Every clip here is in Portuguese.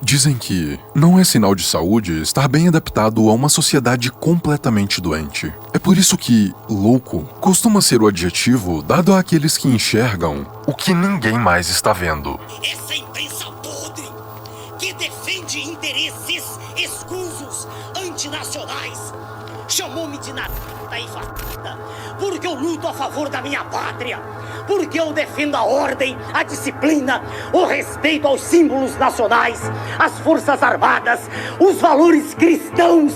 Dizem que não é sinal de saúde estar bem adaptado a uma sociedade completamente doente. É por isso que louco costuma ser o adjetivo dado àqueles que enxergam o que ninguém mais está vendo. Essa imprensa podre que defende interesses escusos, antinacionais, chamou-me de nada e fascista, porque eu luto a favor da minha pátria, porque eu defendo a ordem, a disciplina, o respeito aos símbolos nacionais, as forças armadas, os valores cristãos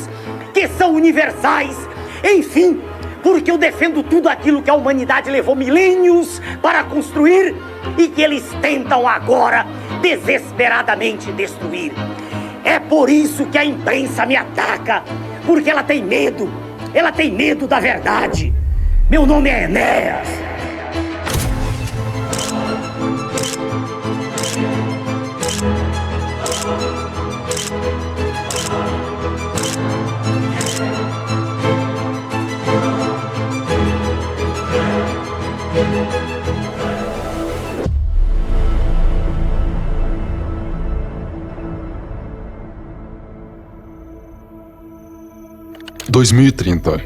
que são universais, enfim, porque eu defendo tudo aquilo que a humanidade levou milênios para construir e que eles tentam agora desesperadamente destruir. É por isso que a imprensa me ataca, porque ela tem medo da verdade. Meu nome é Enéas. – 2030,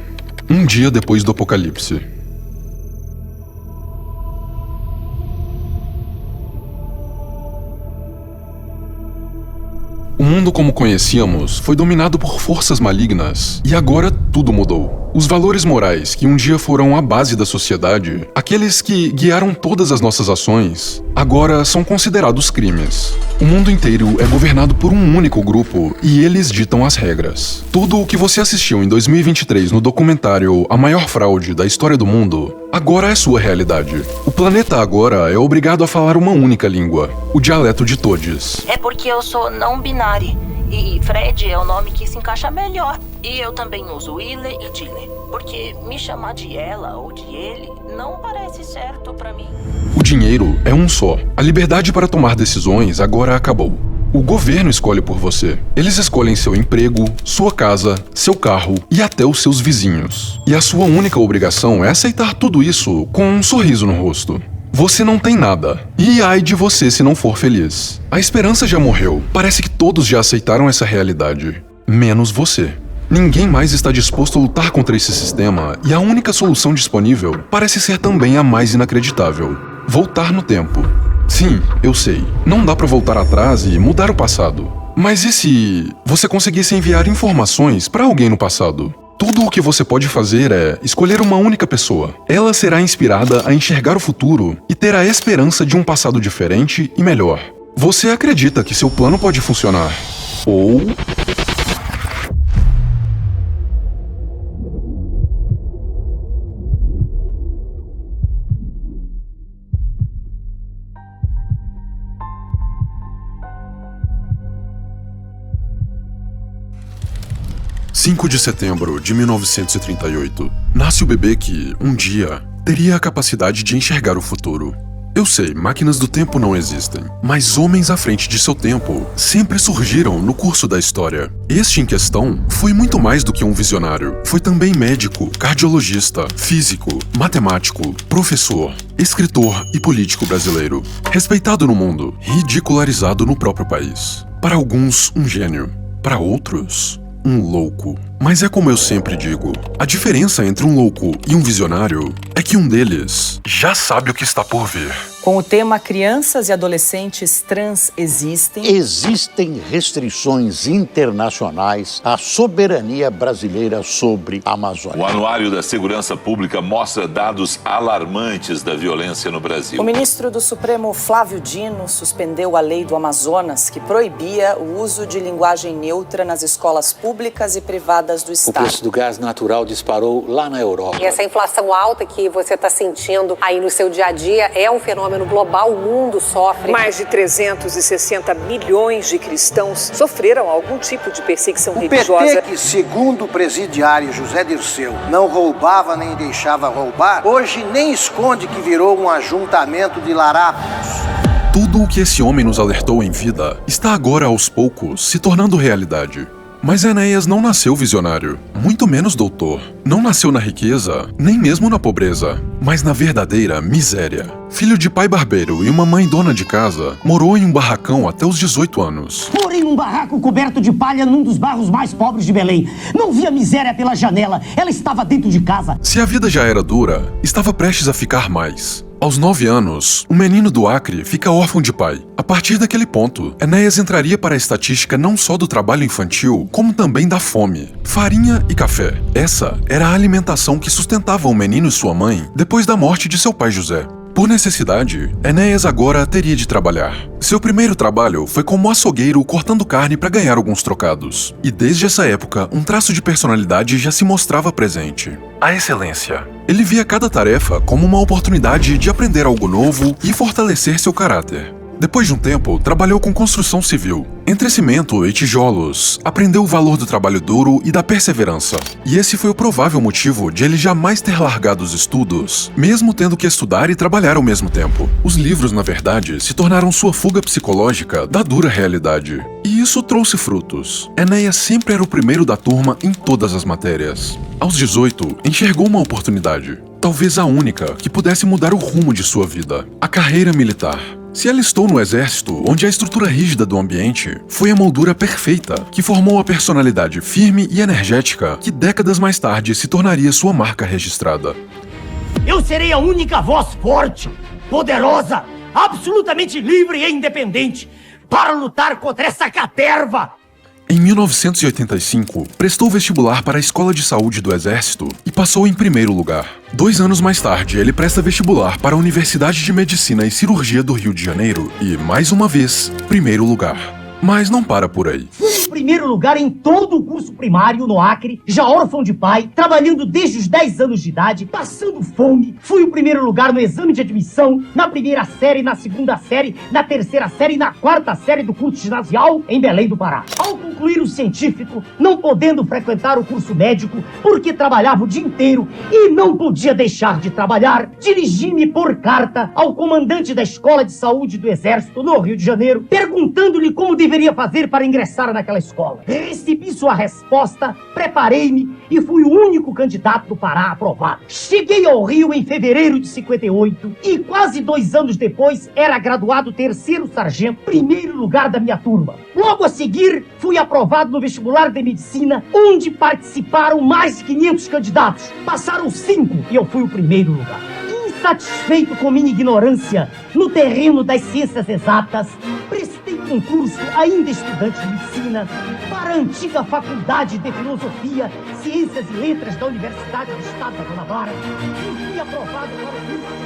um dia depois do apocalipse. O mundo como conhecíamos foi dominado por forças malignas e agora tudo mudou. Os valores morais que um dia foram a base da sociedade, aqueles que guiaram todas as nossas ações, agora são considerados crimes. O mundo inteiro é governado por um único grupo e eles ditam as regras. Tudo o que você assistiu em 2023 no documentário A Maior Fraude da História do Mundo, agora é sua realidade. O planeta agora é obrigado a falar uma única língua, o dialeto de todes. É porque eu sou não binário. E Fred é o nome que se encaixa melhor. E eu também uso Ile e Dile, porque me chamar de ela ou de ele não parece certo pra mim. O dinheiro é um só. A liberdade para tomar decisões agora acabou. O governo escolhe por você. Eles escolhem seu emprego, sua casa, seu carro e até os seus vizinhos. E a sua única obrigação é aceitar tudo isso com um sorriso no rosto. Você não tem nada. E ai de você se não for feliz. A esperança já morreu. Parece que todos já aceitaram essa realidade. Menos você. Ninguém mais está disposto a lutar contra esse sistema e a única solução disponível parece ser também a mais inacreditável. Voltar no tempo. Sim, eu sei. Não dá pra voltar atrás e mudar o passado. Mas e se você conseguisse enviar informações pra alguém no passado? Tudo o que você pode fazer é escolher uma única pessoa. Ela será inspirada a enxergar o futuro e ter a esperança de um passado diferente e melhor. Você acredita que seu plano pode funcionar? Ou... ...5 de setembro de 1938, nasce o bebê que, um dia, teria a capacidade de enxergar o futuro. Eu sei, máquinas do tempo não existem, mas homens à frente de seu tempo sempre surgiram no curso da história. Este em questão foi muito mais do que um visionário. Foi também médico, cardiologista, físico, matemático, professor, escritor e político brasileiro. Respeitado no mundo, ridicularizado no próprio país. Para alguns, um gênio. Para outros... um louco. Mas é como eu sempre digo, a diferença entre um louco e um visionário é que um deles já sabe o que está por vir. Com o tema Crianças e Adolescentes Trans Existem restrições internacionais à soberania brasileira sobre a Amazônia. O Anuário da Segurança Pública mostra dados alarmantes da violência no Brasil. O ministro do Supremo, Flávio Dino, suspendeu a lei do Amazonas que proibia o uso de linguagem neutra nas escolas públicas e privadas do O estado. preço do gás natural disparou lá na Europa. E essa inflação alta que você está sentindo aí no seu dia a dia é um fenômeno global, o mundo sofre. Mais de 360 milhões de cristãos sofreram algum tipo de perseguição religiosa. O PT, que segundo o presidiário José Dirceu, não roubava nem deixava roubar, hoje nem esconde que virou um ajuntamento de larápios. Tudo o que esse homem nos alertou em vida está agora aos poucos se tornando realidade. Mas Enéas não nasceu visionário, muito menos doutor. Não nasceu na riqueza, nem mesmo na pobreza. mas na verdadeira miséria. Filho de pai barbeiro e uma mãe dona de casa, morou em um barracão até os 18 anos. Morei num barraco coberto de palha num dos bairros mais pobres de Belém. Não via miséria pela janela, ela estava dentro de casa. Se a vida já era dura, estava prestes a ficar mais. Aos 9 anos, um menino do Acre fica órfão de pai. A partir daquele ponto, Enéas entraria para a estatística não só do trabalho infantil, como também da fome. Farinha e café. Essa era a alimentação que sustentava o menino e sua mãe depois da morte de seu pai José. Por necessidade, Enéas agora teria de trabalhar. Seu primeiro trabalho foi como açougueiro cortando carne para ganhar alguns trocados. E desde essa época, um traço de personalidade já se mostrava presente: a excelência. Ele via cada tarefa como uma oportunidade de aprender algo novo e fortalecer seu caráter. Depois de um tempo, trabalhou com construção civil. Entre cimento e tijolos, aprendeu o valor do trabalho duro e da perseverança. E esse foi o provável motivo de ele jamais ter largado os estudos, mesmo tendo que estudar e trabalhar ao mesmo tempo. Os livros, na verdade, se tornaram sua fuga psicológica da dura realidade. E isso trouxe frutos. Enéas sempre era o primeiro da turma em todas as matérias. Aos 18, enxergou uma oportunidade, talvez a única, que pudesse mudar o rumo de sua vida: a carreira militar. Se alistou no exército, onde a estrutura rígida do ambiente foi a moldura perfeita que formou a personalidade firme e energética que décadas mais tarde se tornaria sua marca registrada. Eu serei a única voz forte, poderosa, absolutamente livre e independente para lutar contra essa caterva. Em 1985, prestou vestibular para a Escola de Saúde do Exército e passou em primeiro lugar. 2 anos mais tarde, ele presta vestibular para a Universidade de Medicina e Cirurgia do Rio de Janeiro e, mais uma vez, primeiro lugar. Mas não para por aí. Fui em primeiro lugar em todo o curso primário no Acre, já órfão de pai, trabalhando desde os 10 anos de idade, passando fome. Fui o primeiro lugar no exame de admissão, na primeira série, na segunda série, na terceira série e na quarta série do curso ginasial em Belém do Pará. Ao concluir o científico, não podendo frequentar o curso médico, porque trabalhava o dia inteiro e não podia deixar de trabalhar, dirigi-me por carta ao comandante da Escola de Saúde do Exército no Rio de Janeiro, perguntando-lhe como deveria fazer para ingressar naquela escola. Recebi sua resposta, preparei-me e fui o único candidato do Pará aprovado. Cheguei ao Rio em fevereiro de 58 e quase 2 anos depois era graduado 3º sargento, primeiro lugar da minha turma. Logo a seguir, fui aprovado no vestibular de medicina, onde participaram mais de 500 candidatos. Passaram 5 e eu fui o primeiro lugar. Insatisfeito com minha ignorância no terreno das ciências exatas, prestei concurso, ainda estudante de medicina, para a antiga Faculdade de Filosofia, Ciências e Letras da Universidade do Estado da Guanabara e fui aprovado para o curso.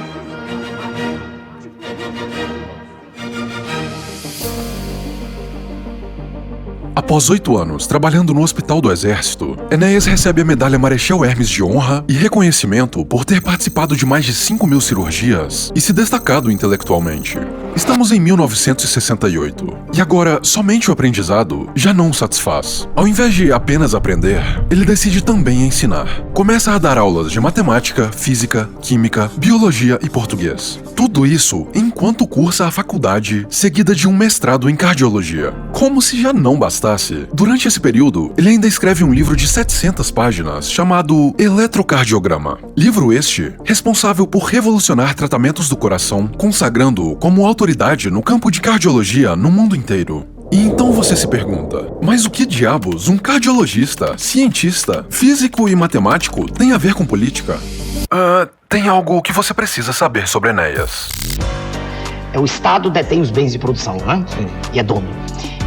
Após 8 anos trabalhando no Hospital do Exército, Enéas recebe a medalha Marechal Hermes de honra e reconhecimento por ter participado de mais de 5.000 cirurgias e se destacado intelectualmente. Estamos em 1968, e agora somente o aprendizado já não o satisfaz. Ao invés de apenas aprender, ele decide também ensinar. Começa a dar aulas de matemática, física, química, biologia e português. Tudo isso enquanto cursa a faculdade, seguida de um mestrado em cardiologia. Como se já não bastasse, durante esse período, ele ainda escreve um livro de 700 páginas chamado Eletrocardiograma. Livro este responsável por revolucionar tratamentos do coração, consagrando-o como autoridade no campo de cardiologia no mundo inteiro. E então você se pergunta, mas o que diabos um cardiologista, cientista, físico e matemático tem a ver com política? Tem algo que você precisa saber sobre Enéas. O Estado detém os bens de produção, né? Sim. E é dono.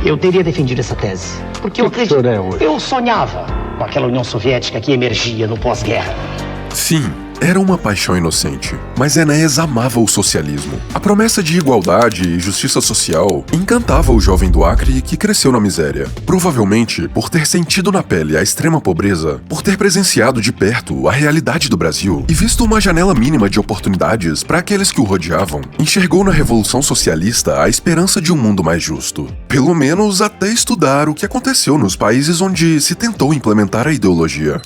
Eu teria defendido essa tese, porque eu acredito. Eu sonhava com aquela União Soviética que emergia no pós-guerra. Sim, era uma paixão inocente, mas Enéas amava o socialismo. A promessa de igualdade e justiça social encantava o jovem do Acre que cresceu na miséria. Provavelmente por ter sentido na pele a extrema pobreza, por ter presenciado de perto a realidade do Brasil e visto uma janela mínima de oportunidades para aqueles que o rodeavam, enxergou na Revolução Socialista a esperança de um mundo mais justo. Pelo menos até estudar o que aconteceu nos países onde se tentou implementar a ideologia.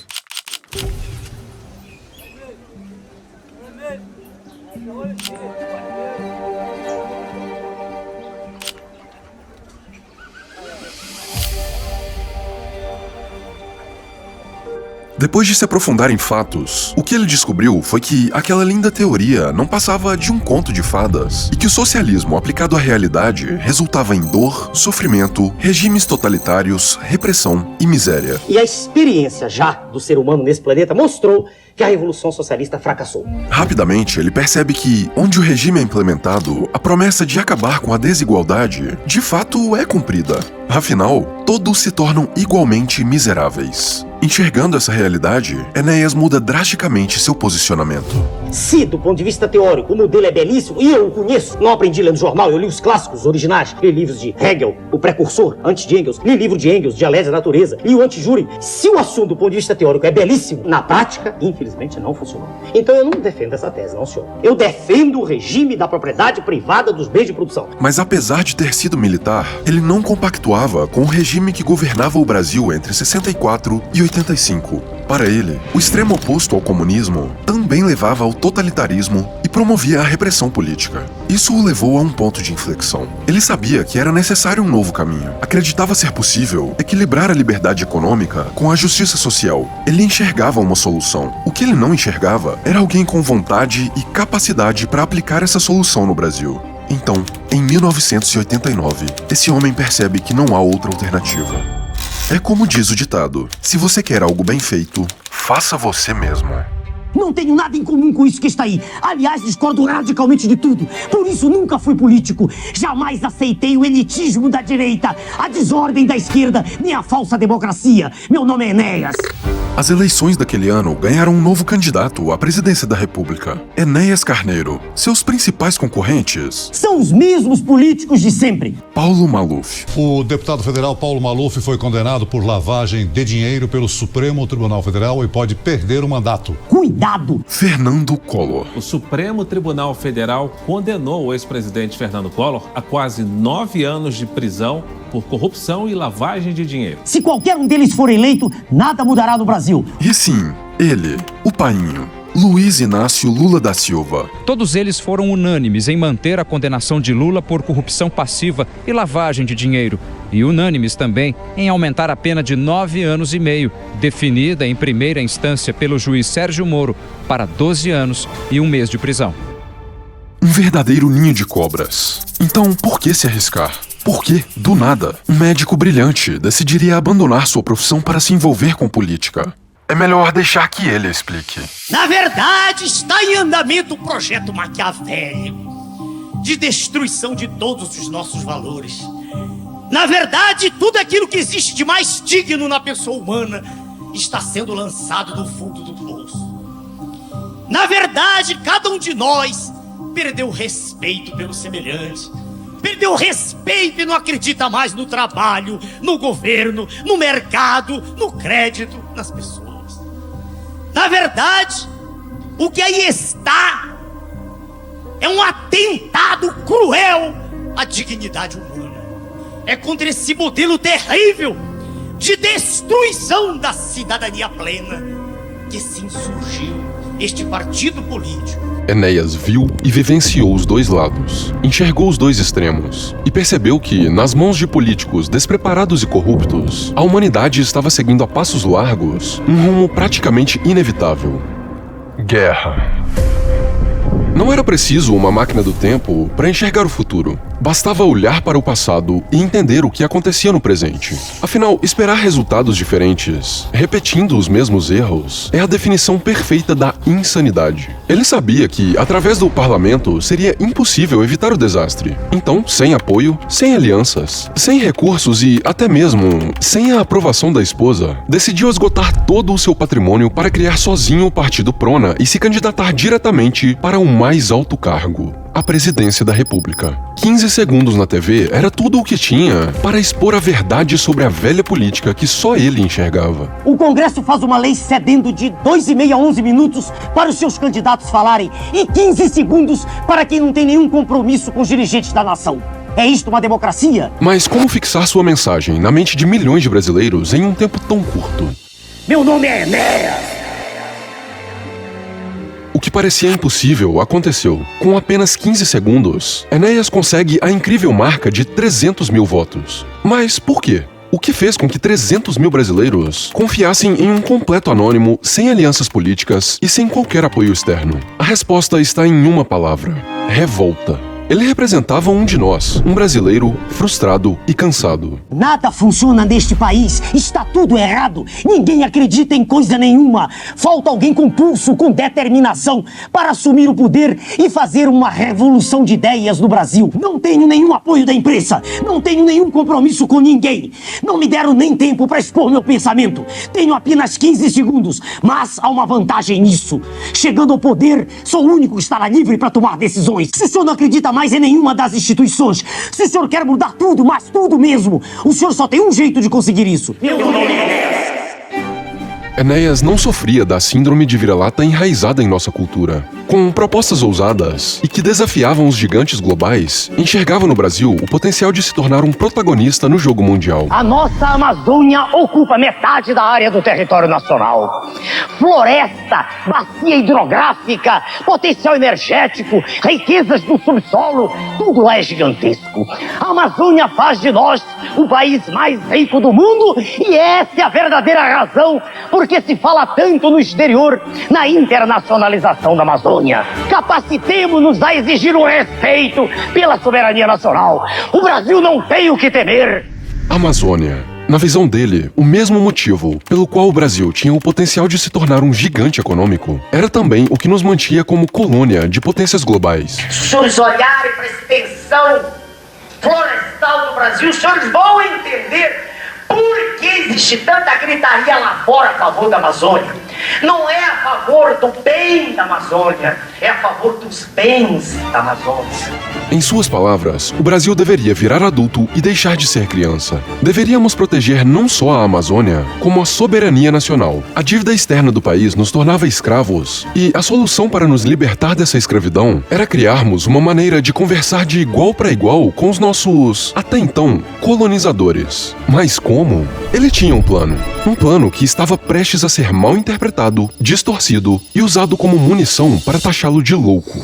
Depois de se aprofundar em fatos, o que ele descobriu foi que aquela linda teoria não passava de um conto de fadas e que o socialismo aplicado à realidade resultava em dor, sofrimento, regimes totalitários, repressão e miséria. E a experiência já do ser humano nesse planeta mostrou que a Revolução Socialista fracassou. Rapidamente, ele percebe que, onde o regime é implementado, a promessa de acabar com a desigualdade, de fato, é cumprida. Afinal, todos se tornam igualmente miseráveis. Enxergando essa realidade, Enéas muda drasticamente seu posicionamento. Se, do ponto de vista teórico, o modelo é belíssimo, e eu o conheço, não aprendi lendo jornal, eu li os clássicos originais, li livros de Hegel, o precursor, antes de Engels, li livro de Engels, Dialética da Natureza, li o Anti-Júri. Se o assunto, do ponto de vista teórico, é belíssimo, na prática, infelizmente, não funcionou. Então eu não defendo essa tese, não, senhor. Eu defendo o regime da propriedade privada dos bens de produção. Mas apesar de ter sido militar, ele não compactuava com o regime que governava o Brasil entre 64 e 85. Para ele, o extremo oposto ao comunismo também levava ao totalitarismo e promovia a repressão política. Isso o levou a um ponto de inflexão. Ele sabia que era necessário um novo caminho. Acreditava ser possível equilibrar a liberdade econômica com a justiça social. Ele enxergava uma solução. O que ele não enxergava era alguém com vontade e capacidade para aplicar essa solução no Brasil. Então, em 1989, esse homem percebe que não há outra alternativa. É como diz o ditado: se você quer algo bem feito, faça você mesmo. Não tenho nada em comum com isso que está aí. Aliás, discordo radicalmente de tudo. Por isso, nunca fui político. Jamais aceitei o elitismo da direita, a desordem da esquerda, nem a falsa democracia. Meu nome é Enéas. As eleições daquele ano ganharam um novo candidato à presidência da República, Enéas Carneiro. Seus principais concorrentes são os mesmos políticos de sempre. Paulo Maluf. O deputado federal Paulo Maluf foi condenado por lavagem de dinheiro pelo Supremo Tribunal Federal e pode perder o mandato. Cuidado! Fernando Collor. O Supremo Tribunal Federal condenou o ex-presidente Fernando Collor a quase 9 anos de prisão por corrupção e lavagem de dinheiro. Se qualquer um deles for eleito, nada mudará no Brasil. E sim, ele, o painho, Luiz Inácio Lula da Silva. Todos eles foram unânimes em manter a condenação de Lula por corrupção passiva e lavagem de dinheiro. E unânimes também em aumentar a pena de 9 anos e meio, definida em primeira instância pelo juiz Sérgio Moro, para 12 anos e 1 mês de prisão. Um verdadeiro ninho de cobras. Então, por que se arriscar? Por que, do nada, um médico brilhante decidiria abandonar sua profissão para se envolver com política? É melhor deixar que ele explique. Na verdade, está em andamento um projeto maquiavélico de destruição de todos os nossos valores. Na verdade, tudo aquilo que existe de mais digno na pessoa humana está sendo lançado do fundo do poço. Na verdade, cada um de nós perdeu o respeito pelo semelhante. Perdeu o respeito e não acredita mais no trabalho, no governo, no mercado, no crédito, nas pessoas. Na verdade, o que aí está é um atentado cruel à dignidade humana. É contra esse modelo terrível de destruição da cidadania plena que se insurgiu este partido político. Enéas viu e vivenciou os dois lados, enxergou os dois extremos e percebeu que, nas mãos de políticos despreparados e corruptos, a humanidade estava seguindo a passos largos um rumo praticamente inevitável: guerra. Não era preciso uma máquina do tempo para enxergar o futuro. Bastava olhar para o passado e entender o que acontecia no presente. Afinal, esperar resultados diferentes, repetindo os mesmos erros, é a definição perfeita da insanidade. Ele sabia que, através do parlamento, seria impossível evitar o desastre. Então, sem apoio, sem alianças, sem recursos e, até mesmo, sem a aprovação da esposa, decidiu esgotar todo o seu patrimônio para criar sozinho o Partido Prona e se candidatar diretamente para o mais alto cargo: a presidência da República. 15 segundos na TV era tudo o que tinha para expor a verdade sobre a velha política que só ele enxergava. O Congresso faz uma lei cedendo de 2,5 a 11 minutos para os seus candidatos falarem e 15 segundos para quem não tem nenhum compromisso com os dirigentes da nação. É isto uma democracia? Mas como fixar sua mensagem na mente de milhões de brasileiros em um tempo tão curto? Meu nome é Enéas. O que parecia impossível aconteceu. Com apenas 15 segundos, Enéas consegue a incrível marca de 300 mil votos. Mas por quê? O que fez com que 300 mil brasileiros confiassem em um completo anônimo, sem alianças políticas e sem qualquer apoio externo? A resposta está em uma palavra: revolta. Ele representava um de nós, um brasileiro frustrado e cansado. Nada funciona neste país, está tudo errado. Ninguém acredita em coisa nenhuma. Falta alguém com pulso, com determinação para assumir o poder e fazer uma revolução de ideias no Brasil. Não tenho nenhum apoio da imprensa, não tenho nenhum compromisso com ninguém. Não me deram nem tempo para expor meu pensamento. Tenho apenas 15 segundos, mas há uma vantagem nisso. Chegando ao poder, sou o único que estará livre para tomar decisões. Se o senhor não acredita mais em nenhuma das instituições, se o senhor quer mudar tudo, mas tudo mesmo, o senhor só tem um jeito de conseguir isso. Meu nome é Enéas. Enéas não sofria da síndrome de vira-lata enraizada em nossa cultura. Com propostas ousadas e que desafiavam os gigantes globais, enxergava no Brasil o potencial de se tornar um protagonista no jogo mundial. A nossa Amazônia ocupa metade da área do território nacional. Floresta, bacia hidrográfica, potencial energético, riquezas do subsolo, tudo lá é gigantesco. A Amazônia faz de nós o país mais rico do mundo e essa é a verdadeira razão porque se fala tanto no exterior na internacionalização da Amazônia. Capacitemo-nos a exigir o respeito pela soberania nacional. O Brasil não tem o que temer. Amazônia. Na visão dele, o mesmo motivo pelo qual o Brasil tinha o potencial de se tornar um gigante econômico era também o que nos mantinha como colônia de potências globais. Se os senhores olharem para a extensão florestal do Brasil, os senhores vão entender por que existe tanta gritaria lá fora a favor da Amazônia. Não é a favor do bem da Amazônia, é a favor dos bens da Amazônia. Em suas palavras, o Brasil deveria virar adulto e deixar de ser criança. Deveríamos proteger não só a Amazônia, como a soberania nacional. A dívida externa do país nos tornava escravos, e a solução para nos libertar dessa escravidão era criarmos uma maneira de conversar de igual para igual com os nossos, até então, colonizadores. Mas como? Ele tinha um plano que estava prestes a ser mal interpretado, distorcido e usado como munição para taxá-lo de louco.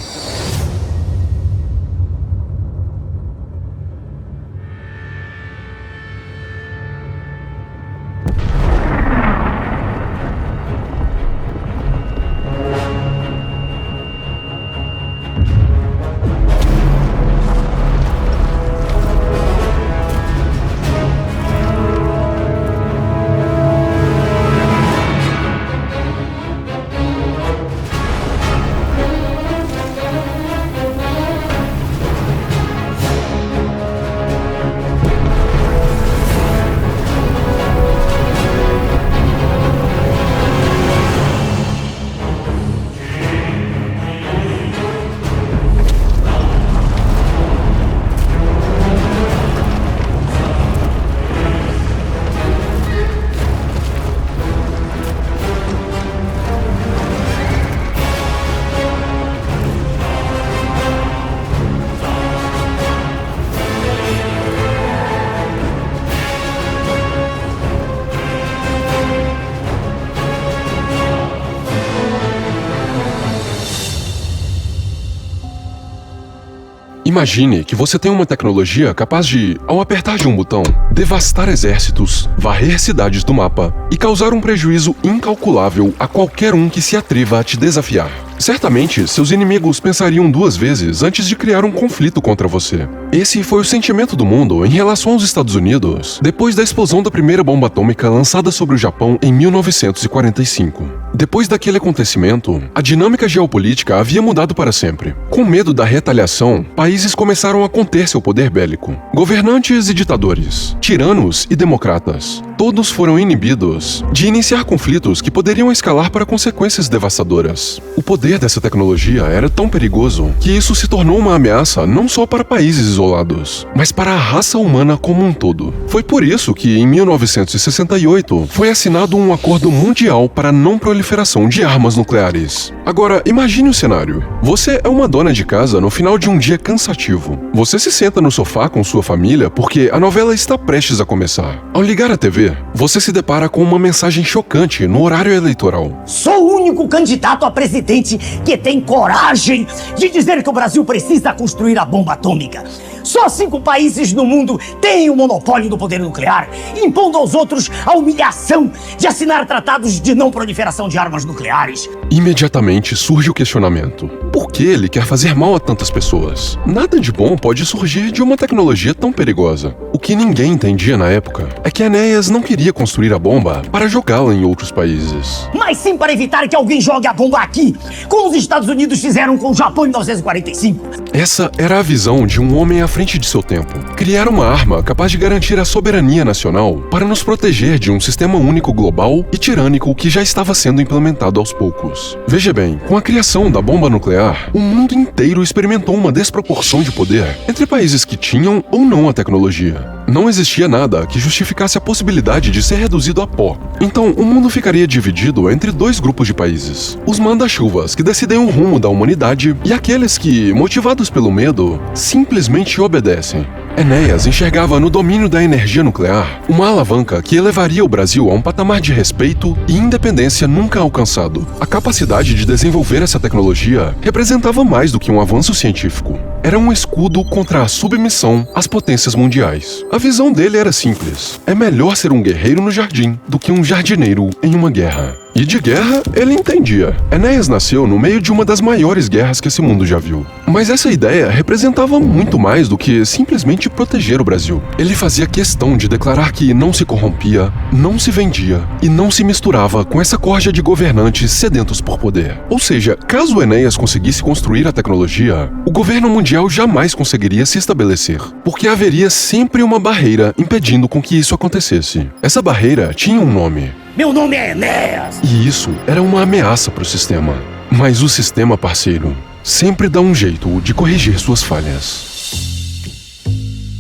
Imagine que você tem uma tecnologia capaz de, ao apertar de um botão, devastar exércitos, varrer cidades do mapa e causar um prejuízo incalculável a qualquer um que se atreva a te desafiar. Certamente, seus inimigos pensariam duas vezes antes de criar um conflito contra você. Esse foi o sentimento do mundo em relação aos Estados Unidos depois da explosão da primeira bomba atômica lançada sobre o Japão em 1945. Depois daquele acontecimento, a dinâmica geopolítica havia mudado para sempre. Com medo da retaliação, países começaram a conter seu poder bélico. Governantes e ditadores, tiranos e democratas, todos foram inibidos de iniciar conflitos que poderiam escalar para consequências devastadoras. O poder dessa tecnologia era tão perigoso que isso se tornou uma ameaça não só para países isolados, mas para a raça humana como um todo. Foi por isso que, em 1968, foi assinado um acordo mundial para a não proliferação de armas nucleares. Agora, imagine o cenário. Você é uma dona de casa no final de um dia cansativo. Você se senta no sofá com sua família porque a novela está prestes a começar. Ao ligar a TV, você se depara com uma mensagem chocante no horário eleitoral. Sou o único candidato a presidente gente que tem coragem de dizer que o Brasil precisa construir a bomba atômica. Só 5 países no mundo têm o monopólio do poder nuclear, impondo aos outros a humilhação de assinar tratados de não proliferação de armas nucleares. Imediatamente surge o questionamento. Por que ele quer fazer mal a tantas pessoas? Nada de bom pode surgir de uma tecnologia tão perigosa. O que ninguém entendia na época é que Enéas não queria construir a bomba para jogá-la em outros países. Mas sim para evitar que alguém jogue a bomba aqui, como os Estados Unidos fizeram com o Japão em 1945. Essa era a visão de um homem à frente de seu tempo. Criar uma arma capaz de garantir a soberania nacional para nos proteger de um sistema único global e tirânico que já estava sendo implementado aos poucos. Veja bem, com a criação da bomba nuclear, o mundo inteiro experimentou uma desproporção de poder entre países que tinham ou não a tecnologia. Não existia nada que justificasse a possibilidade de ser reduzido a pó. Então, o mundo ficaria dividido entre 2 grupos de países. Os manda-chuvas, que decidem o rumo da humanidade, e aqueles que, motivados pelo medo, simplesmente obedecem. Enéas enxergava no domínio da energia nuclear uma alavanca que elevaria o Brasil a um patamar de respeito e independência nunca alcançado. A capacidade de desenvolver essa tecnologia representava mais do que um avanço científico. Era um escudo contra a submissão às potências mundiais. A visão dele era simples. É melhor ser um guerreiro no jardim do que um jardineiro em uma guerra. E de guerra, ele entendia. Enéas nasceu no meio de uma das maiores guerras que esse mundo já viu. Mas essa ideia representava muito mais do que simplesmente proteger o Brasil. Ele fazia questão de declarar que não se corrompia, não se vendia e não se misturava com essa corja de governantes sedentos por poder. Ou seja, caso Enéas conseguisse construir a tecnologia, o governo mundial jamais conseguiria se estabelecer, porque haveria sempre uma barreira impedindo com que isso acontecesse. Essa barreira tinha um nome. Meu nome é Enéas! E isso era uma ameaça para o sistema. Mas o sistema, parceiro, sempre dá um jeito de corrigir suas falhas.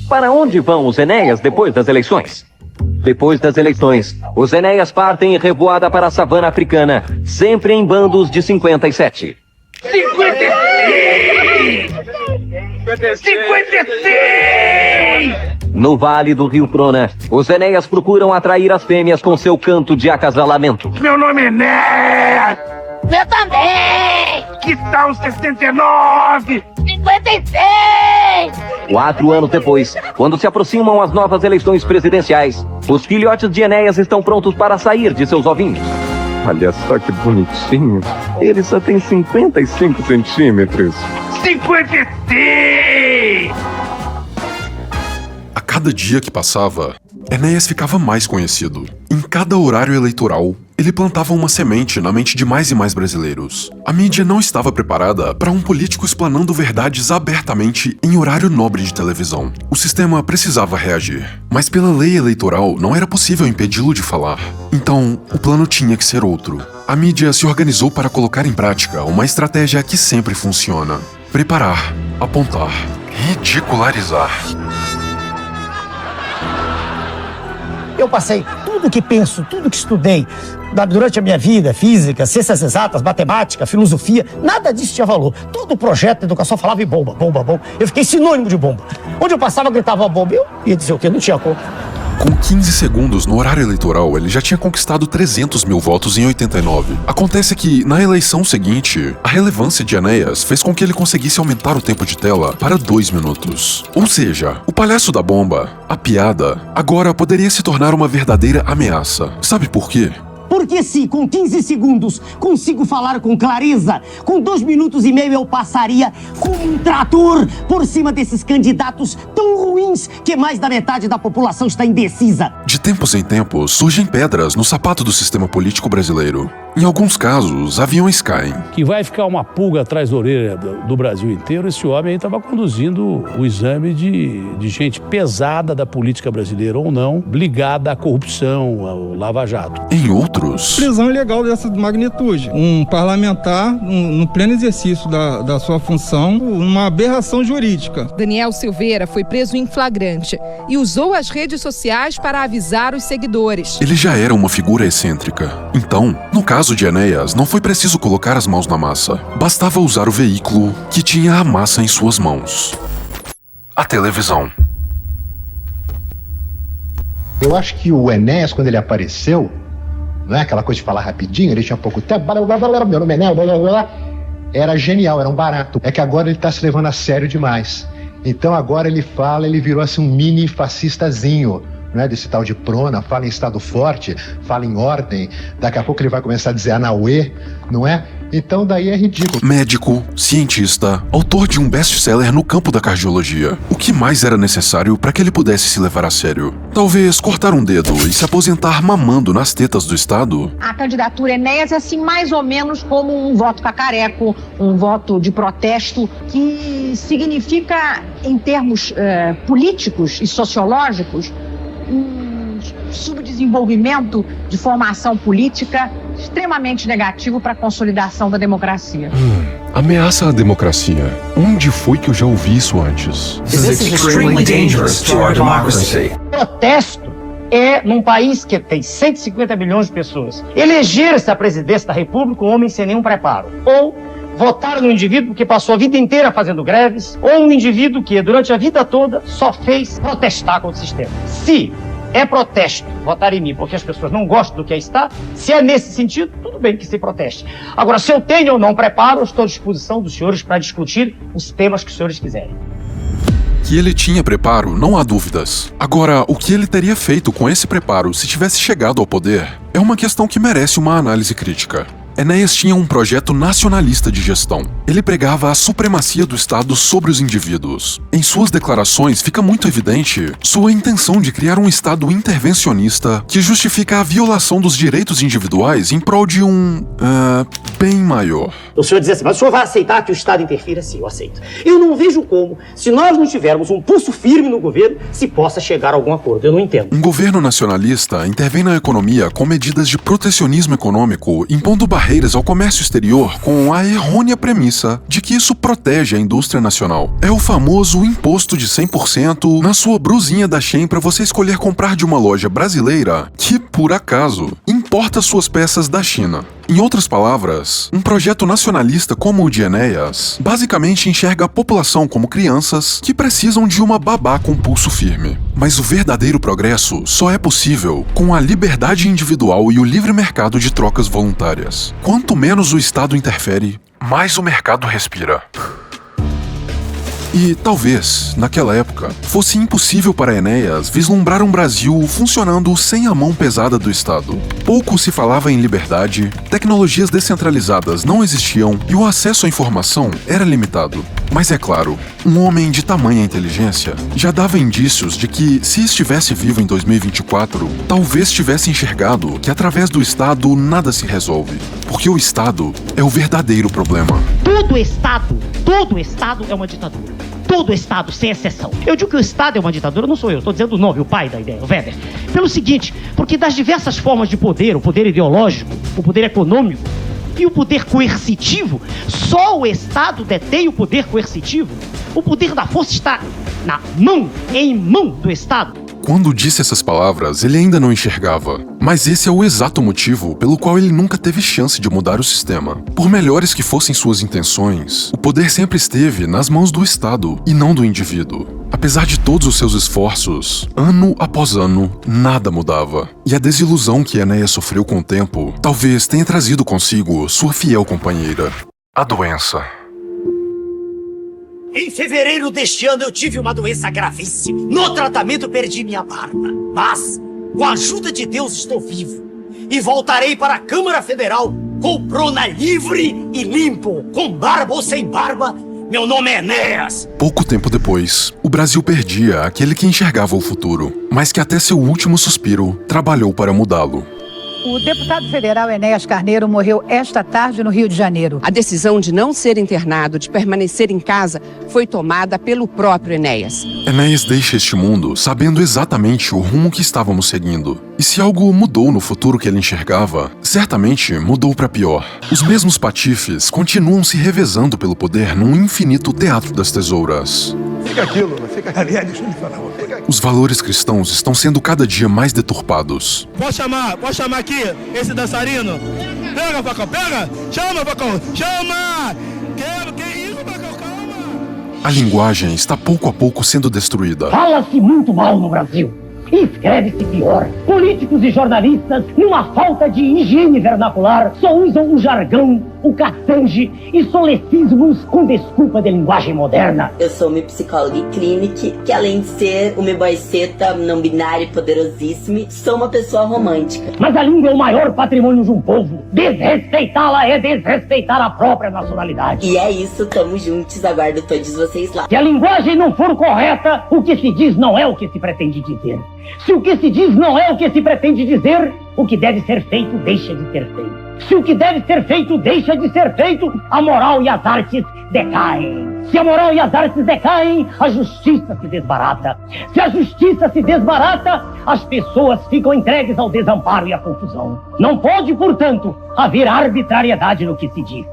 Para onde vão os Enéas depois das eleições? Depois das eleições, os Enéas partem em revoada para a savana africana, sempre em bandos de 57. 56! 56! No Vale do Rio Prona, os Enéas procuram atrair as fêmeas com seu canto de acasalamento. Meu nome é Enéas! Meu também! Que tal 69? 56! 4 anos depois, quando se aproximam as novas eleições presidenciais, os filhotes de Enéas estão prontos para sair de seus ovinhos. Olha só que bonitinho. Ele só tem 55 centímetros. 56! A cada dia que passava, Enéas ficava mais conhecido. Em cada horário eleitoral, ele plantava uma semente na mente de mais e mais brasileiros. A mídia não estava preparada para um político explanando verdades abertamente em horário nobre de televisão. O sistema precisava reagir, mas pela lei eleitoral não era possível impedi-lo de falar. Então, o plano tinha que ser outro. A mídia se organizou para colocar em prática uma estratégia que sempre funciona: preparar, apontar, ridicularizar. Eu passei tudo que penso, tudo que estudei durante a minha vida, física, ciências exatas, matemática, filosofia, nada disso tinha valor. Todo o projeto de educação falava em bomba, bomba, bomba. Eu fiquei sinônimo de bomba. Onde eu passava, gritava bomba. Eu ia dizer o quê? Não tinha como. Com 15 segundos no horário eleitoral, ele já tinha conquistado 300 mil votos em 89. Acontece que, na eleição seguinte, a relevância de Enéas fez com que ele conseguisse aumentar o tempo de tela para 2 minutos. Ou seja, o palhaço da bomba, a piada, agora poderia se tornar uma verdadeira ameaça. Sabe por quê? Porque se com 15 segundos consigo falar com clareza, com 2 minutos e meio eu passaria como um trator por cima desses candidatos tão ruins que mais da metade da população está indecisa. De tempos em tempos, surgem pedras no sapato do sistema político brasileiro. Em alguns casos, aviões caem. Que vai ficar uma pulga atrás da orelha do Brasil inteiro. Esse homem aí estava conduzindo o exame de gente pesada da política brasileira ou não, ligada à corrupção, ao Lava-Jato. Em outros... Prisão ilegal dessa magnitude. Um parlamentar, no pleno exercício da sua função, uma aberração jurídica. Daniel Silveira foi preso em flagrante e usou as redes sociais para avisar os seguidores. Ele já era uma figura excêntrica. Então, no caso de Enéas, não foi preciso colocar as mãos na massa. Bastava usar o veículo que tinha a massa em suas mãos. A televisão. Eu acho que o Enéas, quando ele apareceu, não é aquela coisa de falar rapidinho, ele tinha pouco tempo, meu nome é Enéas, blá, blá, blá. era genial, era um barato. É que agora ele está se levando a sério demais. Então agora ele virou assim um mini fascistazinho, né, desse tal de prona, fala em Estado forte, fala em ordem, daqui a pouco ele vai começar a dizer Anauê, não é? Então daí é ridículo. Médico, cientista, autor de um best-seller no campo da cardiologia. O que mais era necessário para que ele pudesse se levar a sério? Talvez cortar um dedo e se aposentar mamando nas tetas do Estado? A candidatura Enéas é assim mais ou menos como um voto cacareco, um voto de protesto, que significa, em termos políticos e sociológicos, um subdesenvolvimento de formação política extremamente negativo para a consolidação da democracia. Ameaça à democracia. Onde foi que eu já ouvi isso antes? This is extremely dangerous to our democracy. Protesto é, num país que tem 150 milhões de pessoas, eleger-se à presidência da República um homem sem nenhum preparo. Ou votar no indivíduo que passou a vida inteira fazendo greves, ou um indivíduo que, durante a vida toda, só fez protestar contra o sistema. Se é protesto votar em mim porque as pessoas não gostam do que aí está, se é nesse sentido, tudo bem que se proteste. Agora, se eu tenho ou não preparo, eu estou à disposição dos senhores para discutir os temas que os senhores quiserem. Que ele tinha preparo, não há dúvidas. Agora, o que ele teria feito com esse preparo se tivesse chegado ao poder é uma questão que merece uma análise crítica. Enéas tinha um projeto nacionalista de gestão. Ele pregava a supremacia do Estado sobre os indivíduos. Em suas declarações fica muito evidente sua intenção de criar um Estado intervencionista que justifica a violação dos direitos individuais em prol de um bem maior. O senhor diz assim, mas o senhor vai aceitar que o Estado interfira? Sim, eu aceito. Eu não vejo como, se nós não tivermos um pulso firme no governo, se possa chegar a algum acordo. Eu não entendo. Um governo nacionalista intervém na economia com medidas de protecionismo econômico, impondo barreiras ao comércio exterior com a errônea premissa de que isso protege a indústria nacional. É o famoso imposto de 100% na sua brusinha da Shein para você escolher comprar de uma loja brasileira que, por acaso, importa suas peças da China. Em outras palavras, um projeto nacionalista como o de Enéas basicamente enxerga a população como crianças que precisam de uma babá com pulso firme. Mas o verdadeiro progresso só é possível com a liberdade individual e o livre mercado de trocas voluntárias. Quanto menos o Estado interfere, mais o mercado respira. E talvez, naquela época, fosse impossível para Enéas vislumbrar um Brasil funcionando sem a mão pesada do Estado. Pouco se falava em liberdade, tecnologias descentralizadas não existiam e o acesso à informação era limitado. Mas é claro, um homem de tamanha inteligência já dava indícios de que, se estivesse vivo em 2024, talvez tivesse enxergado que através do Estado nada se resolve. Porque o Estado é o verdadeiro problema. Todo Estado é uma ditadura. Todo Estado, sem exceção. Eu digo que o Estado é uma ditadura, não sou eu, estou dizendo o nome, o pai da ideia, o Weber. Pelo seguinte, porque das diversas formas de poder, o poder ideológico, o poder econômico e o poder coercitivo, só o Estado detém o poder coercitivo. O poder da força está em mão do Estado. Quando disse essas palavras, ele ainda não enxergava. Mas esse é o exato motivo pelo qual ele nunca teve chance de mudar o sistema. Por melhores que fossem suas intenções, o poder sempre esteve nas mãos do Estado e não do indivíduo. Apesar de todos os seus esforços, ano após ano, nada mudava. E a desilusão que Enéas sofreu com o tempo talvez tenha trazido consigo sua fiel companheira, a doença. Em fevereiro deste ano eu tive uma doença gravíssima. No tratamento perdi minha barba. Mas, com a ajuda de Deus, estou vivo. E voltarei para a Câmara Federal com prona livre e limpo. Com barba ou sem barba, meu nome é Enéas. Pouco tempo depois, o Brasil perdia aquele que enxergava o futuro, mas que até seu último suspiro trabalhou para mudá-lo. O deputado federal Enéas Carneiro morreu esta tarde no Rio de Janeiro. A decisão de não ser internado, de permanecer em casa, foi tomada pelo próprio Enéas. Enéas deixa este mundo sabendo exatamente o rumo que estávamos seguindo. E se algo mudou no futuro que ele enxergava, certamente mudou para pior. Os mesmos patifes continuam se revezando pelo poder num infinito teatro das tesouras. Fica aquilo, fica ali, deixa eu lhe falar. Os valores cristãos estão sendo cada dia mais deturpados. Pode chamar aqui esse dançarino? Pega, Facão, pega! Chama, Facão, chama! Que isso, Facão, calma! A linguagem está pouco a pouco sendo destruída. Fala-se muito mal no Brasil. E escreve-se pior. Políticos e jornalistas, numa falta de higiene vernacular, só usam o jargão, o catange e solecismos com desculpa de linguagem moderna. Eu sou uma psicóloga clínica, que além de ser uma boiceta não binária e poderosíssima, sou uma pessoa romântica. Mas a língua é o maior patrimônio de um povo. Desrespeitá-la é desrespeitar a própria nacionalidade. E é isso, tamo juntos, aguardo todos vocês lá. Se a linguagem não for correta, o que se diz não é o que se pretende dizer. Se o que se diz não é o que se pretende dizer, o que deve ser feito deixa de ser feito. Se o que deve ser feito deixa de ser feito, a moral e as artes decaem. Se a moral e as artes decaem, a justiça se desbarata. Se a justiça se desbarata, as pessoas ficam entregues ao desamparo e à confusão. Não pode, portanto, haver arbitrariedade no que se diz.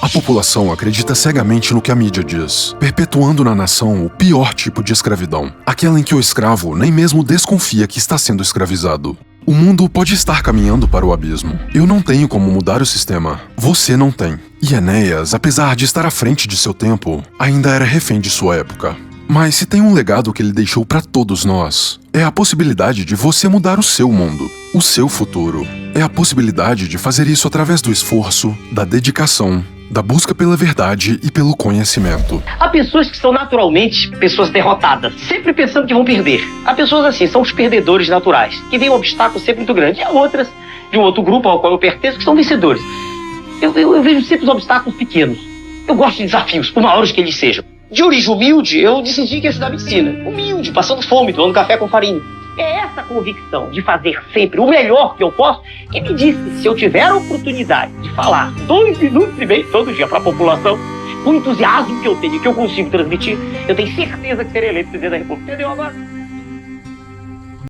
A população acredita cegamente no que a mídia diz, perpetuando na nação o pior tipo de escravidão, aquela em que o escravo nem mesmo desconfia que está sendo escravizado. O mundo pode estar caminhando para o abismo. Eu não tenho como mudar o sistema. Você não tem. E Enéas, apesar de estar à frente de seu tempo, ainda era refém de sua época. Mas se tem um legado que ele deixou para todos nós, é a possibilidade de você mudar o seu mundo, o seu futuro. É a possibilidade de fazer isso através do esforço, da dedicação, da busca pela verdade e pelo conhecimento. Há pessoas que são naturalmente pessoas derrotadas, sempre pensando que vão perder. Há pessoas assim, são os perdedores naturais, que veem um obstáculo sempre muito grande. E há outras, de um outro grupo ao qual eu pertenço, que são vencedores. Eu vejo sempre os obstáculos pequenos. Eu gosto de desafios, por maiores que eles sejam. De origem humilde, eu decidi que ia estudar medicina. Humilde, passando fome, tomando café com farinha. É essa convicção de fazer sempre o melhor que eu posso que me disse que se eu tiver a oportunidade de falar 2 minutos e meio todo dia para a população, com o entusiasmo que eu tenho e que eu consigo transmitir, eu tenho certeza que serei eleito presidente da República. Entendeu agora?